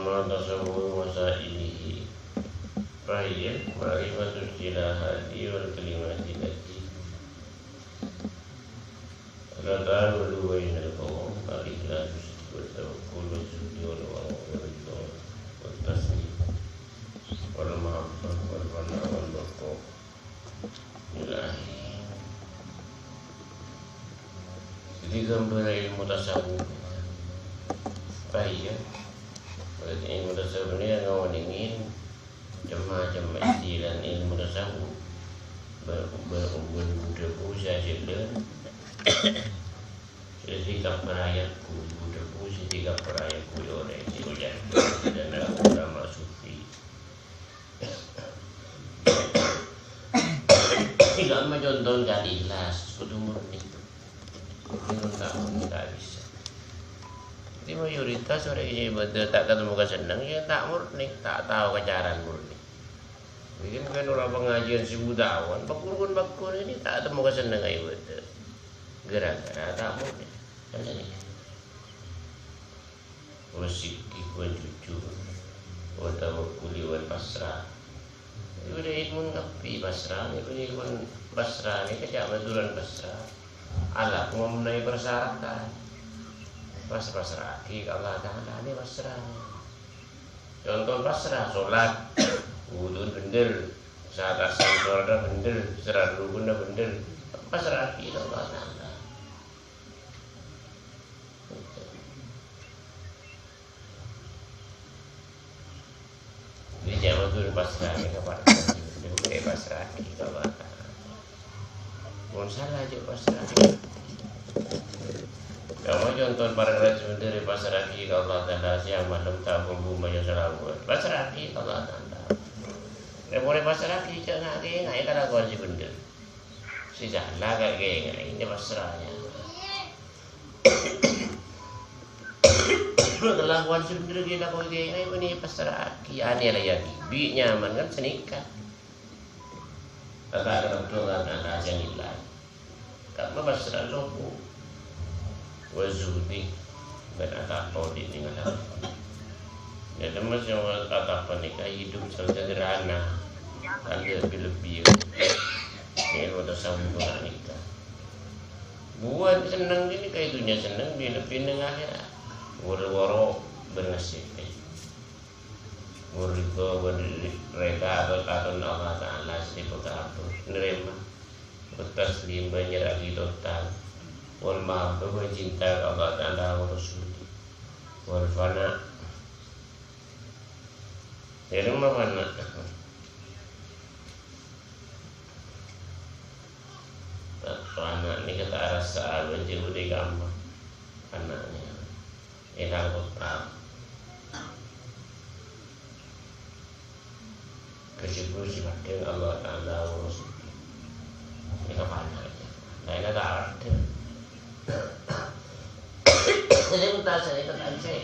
amma tasawwur masailihi fahiyya ma'rifatul jilahati wal kalimati lati la ta'alu bainal qawm al-ikhlas wa tawakkul wa zuhdi wal ridha wa taslim wal mahabbah wal fana wal baqa ilahi. Jadi gambar ilmu tasawuf fahiyya ilmu tasawuf ini yang ngawalingin macam-macam istilah ilmu tasawuf berhubungan budaku sajalah sikap perayatku budaku sikap perayatku oleh siujan dan ulama sufi tidak mencontoh kali ikhlas kudu murni itu tak bisa. Jadi mayoritas orang ini ibadah tak ketemu kesenang ya tak murni, tak tahu kejaran murni. Jadi mungkin orang pengajian si budawan, bakul ini tak ketemu kesenang ibadah. Gara-gara tak murni. Macam ni. Musik ikuan jujur, watawakuli wan pasrah. Itu dia ikmun kapi pasrah, itu ikmun pasrah ni kejap maduran pasrah. Allah memenuhi persyaratan. Pasrah ki Allah Ta'ala ini pasrah. Contoh pasrah solat wudhu bener, saat asal keluarga bener, serah rukun bener, pasrah ki Allah Ta'ala. Jadi jangan turun pasrah ni kepada Allah, pasrah ki Allah Ta'ala. Mohon salah je pasrah. Kamu contoh para raja dari pasrah ki Allah Ta'ala siang malam tak membumbanya selawat. Pasrah ki Allah Ta'ala. Dia boleh pasrah ki jangan ke ngai kalau kau si benda. Si salah kat ke ngai ini pasrahnya. Kalau kau si benda kita kau ke ngai ini pasrah ki ani lah ya bi nyaman kan senikah. Kakak ada Tuhan ada janillah. Kamu pasrah lohu. Wazuhdi dan atapau di tinggal. Ya teman yang atapau nikah hidup sederhana, ada lebih-lebih. Ini udah sambungan nikah. Buat senang ini kayak dunia senang lebih dengan akhirat. Woro-woro bernasib. Wuriko berreka atau Allah Ta'ala sifat apa? Nerima. Bertaslim menyerah total. Wal mahabbah cinta Allah Ta'ala wa Rasul wal fana jadi mana fana ini kata rasa menjauh dari gambar anaknya enak kotak kesyukur sifatnya Allah Ta'ala wa Rasul ini fana lain ada arti. Jadi kita saya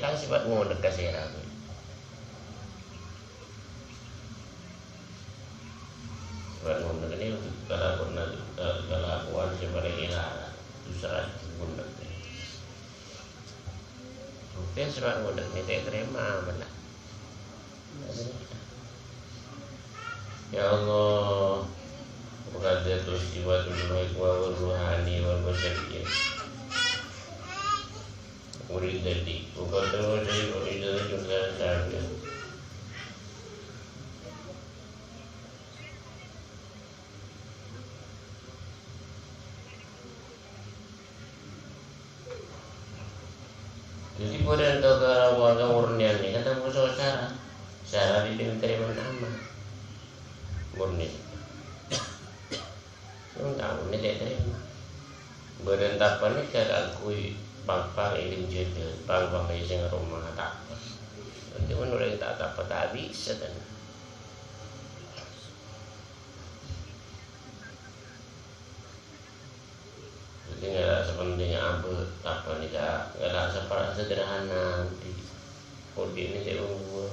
kan sifat ngundek kasih ragu. Sifat ngundek ini kalau kelakuan seperti ini susah ngundek. Mungkin sifat ngundek ini tak terima mana. Ya Allah, muqaddatus sifatul baik wal ruhani wal basyariyah. Murid dari bukan terus dari murid dari juga sahaja. Jadi pada antara warga murnian ini kata musuh cara diterima nama murni. Enggak ini tidak terima. Berentapan ini cara akui. Bang ilim jadi bang sing rumah tak. Nanti menurut tak apa tak bisa kan. Jadi nggak ada sepentingnya apa nih nggak ada separah sederhana di kode ini saya unggul.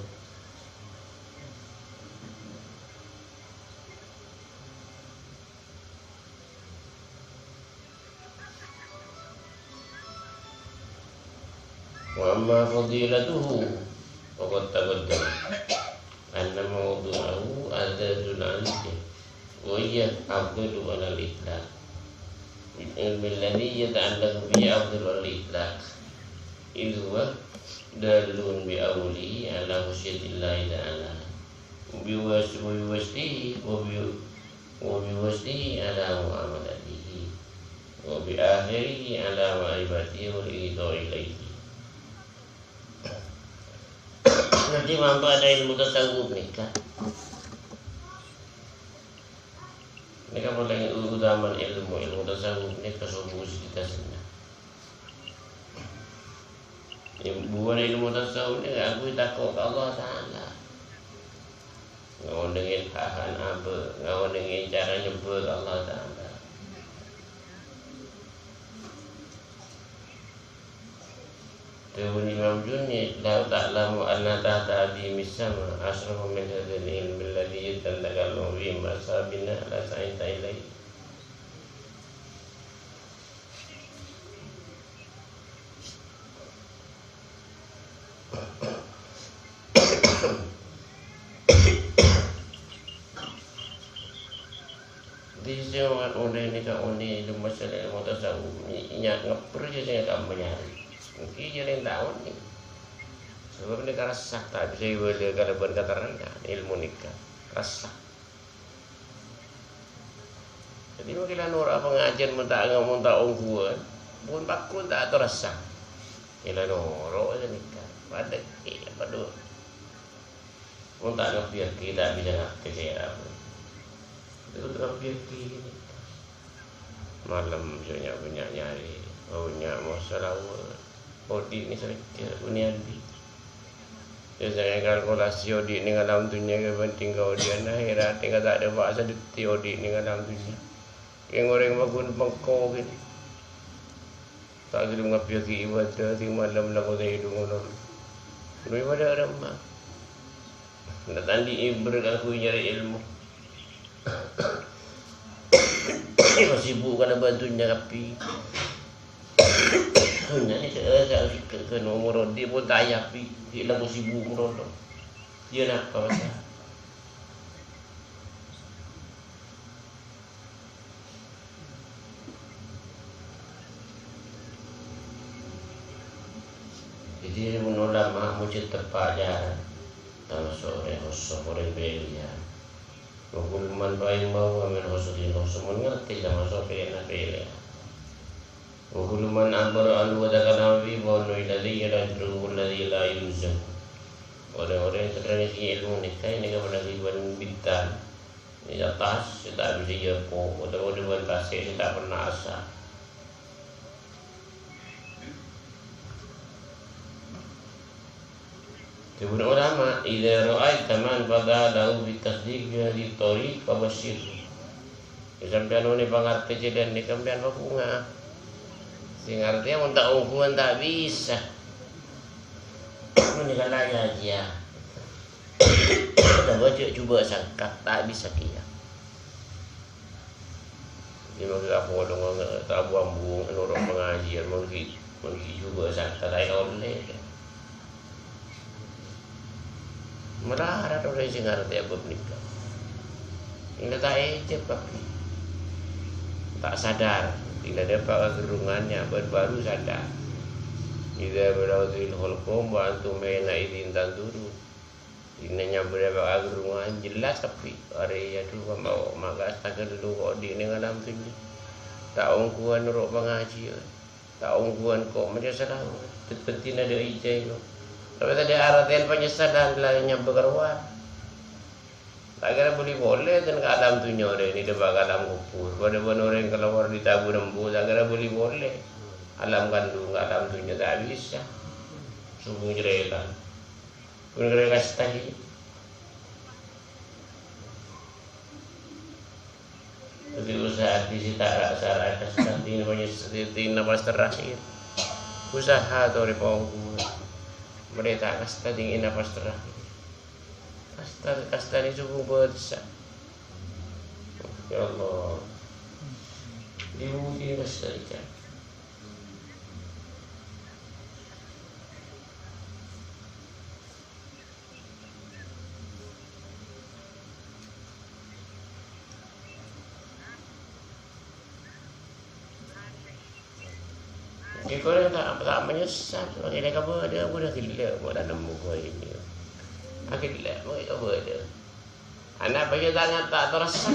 Wa amma fadilatuhu وقد تقدم أن موضوعه أعداد عليه وهي أفضل على الإطلاق العلم الذي يتعلق به أفضل على الإطلاق إذ هو دال بأوله على خشية الله تعالى وبوسطه على معاملته وبآخره على معرفته والإيضاء إليه. Nanti mampu ada ilmu tasawuf nikah. Ini kan paling utama ilmu tasawuf ini kesubuh kita sebenarnya. Bukan ilmu tasawuf ini aku takut Allah Taala. Ngawon dengan tahan apa, ngawon dengan cara nyebut Allah Taala. Tuhan Imam Junid, la ta'lamu anna tahta adimi sama asrafu min hadzal ilmi alladhi yatallaqallahu bi masabina la sa'ita ilaihi. Di zaman oleh ni kau ni ilmu masalah ilmu tasawuf ni ingat ngapur je saya tak menyari. Mungkin dia yang tahu ni. Sebab ni rasa tak bisa boleh kalau berkata raya ilmu nikah rasa. Jadi mungkin orang pengajian mentak ngomong tak ongkuan, pun pakun tak atau rasa. Ilah orang aja nikah. Pada pada. Mentak ngapiak kita bisa nak kecewa. Itu ngapiak kita. Malam punya nyari, punya masalah. Odi ni saya uniandi. Saya kalkulasi odi ni dalam dunia ke penting kau dia na akhirat tinggal tak ada bahasa detik odi ni dalam dunia. Yang orang bangun bangko gini. Tak kira ngapi lagi ibadah di malam nak kau hidup orang. Lebih pada orang mak. Nak tandi ibarat aku nyari ilmu. Kau sibuk kan bantunya kapi. Ni saya ke nomor dia pun tak payah pi dia lagu sibuk merodok dia nak apa pasal jadi menolak mujud tepat jalan tanah sore sore belia hukuman baik mau ambil hosutin semua ngerti sama sore enak belia وكل من عبر عنه وذكر فيه فهو الذي يدعو الذي لا يلزم. Orang-orang yang terkena ilmu nikah ini kan menakiban bintang. Ini atas, saya tak bisa jepuk. Orang-orang buat pasir, saya tak pernah asal. Kemudian ulama, idza ra'aita man fadalahu bitasdiq bi hadhihi tariq fabashshir. Sampeyan ini pangarti dan ni sampeyan bunga. Sehingga artinya untuk hubungan tak bisa. Menikah lagi aja. Kita baca cuba sangka tak bisa kia. Dia maksud apa dong tak buang-buang orang pengajian mungkin cuba sangka lain oleh. Merah ada orang yang ngerti apa menikah. Ini tak cepat. Tak sadar. Tidak dapat gerungannya baru sadar. Idza berawzil hulqum wa antum baina idin tanduru. Inanya berapa gerungan jelas tapi area tu mau maka tagal dulu kok di dalam tu ni. Tak ongkuan rok pengajian. Tak ongkuan kok macam salah. Penting ada ijai tu. Tapi tadi aratian penyesalan lainnya berkeruan. Tak kira boleh dan alam tu nyore ni debat alam kupur. Pada orang keluar di tabu rembu, tak kira boleh. Alam kandung, alam tu nyore tak bisa. Sungguh jerelan. Pun kira kasih tadi. Tapi usaha di sini tak rasa kasih tadi namanya seperti nafas terakhir. Usaha tu repongku. Mereka kasih tadi nafas terakhir. Kasta ni cukup besar. Ya Allah. Diuji besar ikan. Ikaw rin tak menyesal. Makanya kau dia aku dah gila buat dalam muka ini. Aku gila, kau dia. Anak bagi tangan tak terasa.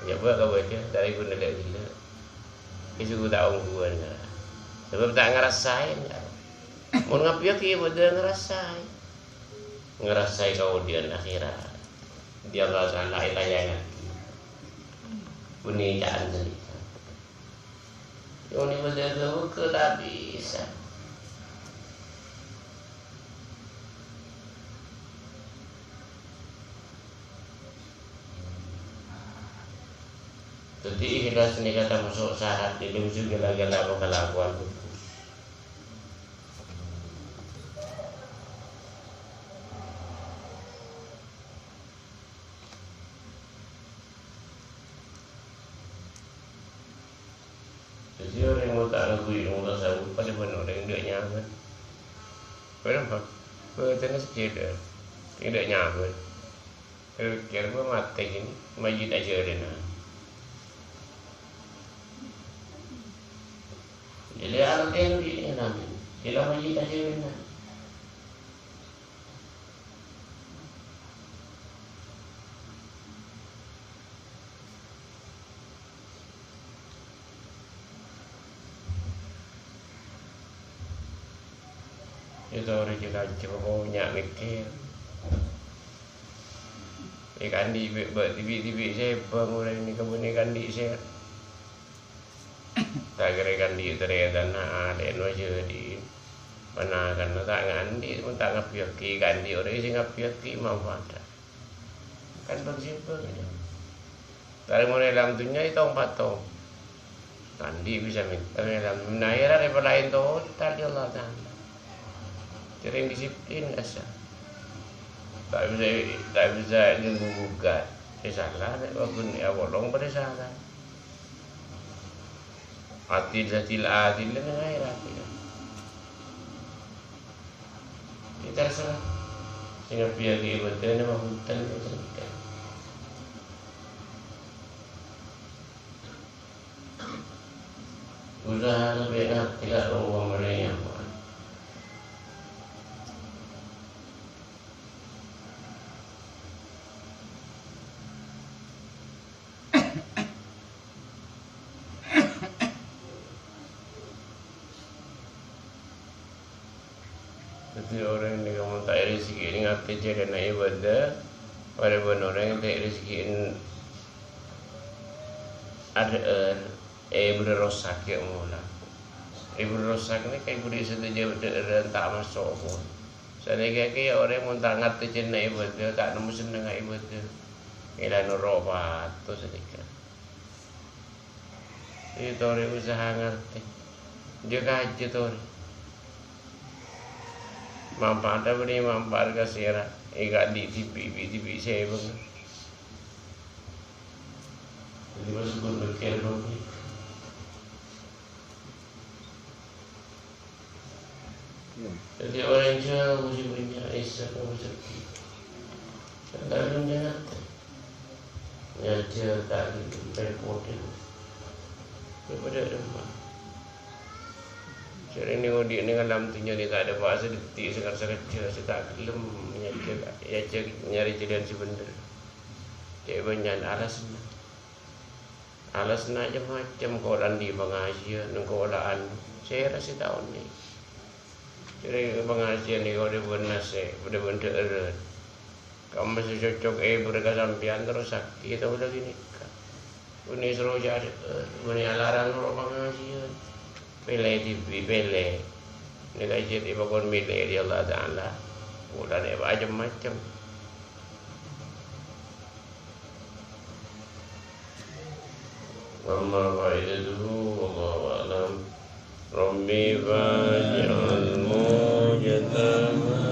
Ya buat kau dia dari guna dia gila. Isu aku tahu gua ni. Sebab tak ngerasain. Mau ngapain kia buat dia ngerasain. Ngerasain kau dia akhirat. Dia Allah Taala ilayangan. Bunyi jangan cerita. Yang ni berjaga ke tak bisa. Jadi ikhlas ni kata masuk syarat ini mesti gala-gala kelakuan khusus. Jadi orang yang tak ngakui yang tak sabu pada benar orang dia nyaman. Kenapa? Bertanya sekira, tidak nyaman. Kira apa mati ini majid aja dena. Jadi anak yang di nama, sila majid aja dena. Itu orang juga cuba punya mikir. Ikan di tibi saya pengurai ini kemudian ikan di saya. Tak kira ikan di ternyata ada aja di mana kan tak ngandi pun tak ngapiaki ikan di orang sih ngapiaki mau ada. Kan bersifat aja. Dari mulai dalam dunia itu 4 tahun. Kandi bisa minta dalam menayar daripada lain total ya Allah Taala. Sering disiplin asa. Tak bisa gugat. Salah nek wakun ya bolong pada salah. Adil dengan air hati. Kita salah. Sehingga biar dia betul nama hutan cerita. Usaha lebih tidak ruang mereka. Jadi orang yang kamu tak rezeki ini ngapa jadi nak ibadah, pada benar orang yang tak rezeki ini ada berrosak ya mula. Berrosak ni kayak budi setuju dan tak masuk pun. Saya kaya orang yang tak ngerti jadi nak ibadah, tak nemu senang ibadah. Ialah nurobat tu sedikit. Itu orang usaha ngerti. Dia kaji tu orang. Manfaat apa ni manfaat kasira ikat di TV saya pun jadi masuk berkir lagi jadi orang jauh mesti punya isyak rezeki tak ada jangan nyaja tak repotin daripada rumah. Jadi ni dia dengan dalam tunya dia tak ada bahasa detik sekarang saya tak gelem nyari jadian si benda. Dia banyak alasna aja macam koran di pengajian koran saya rasa tahun ni. Jadi pengajian ni kau dia benar saya benda erat. Kamu masih cocok berdekat sampian terus sakit atau lagi ni. Ini suruh jadi ini alarang orang pengajian. Pilih TV, pilih. Ini kajian ibu kon milih dia Allah Taala. Udah deh macam-macam. Amma fa'iduhu wallahu a'lam. Rabbi faj'al mujtama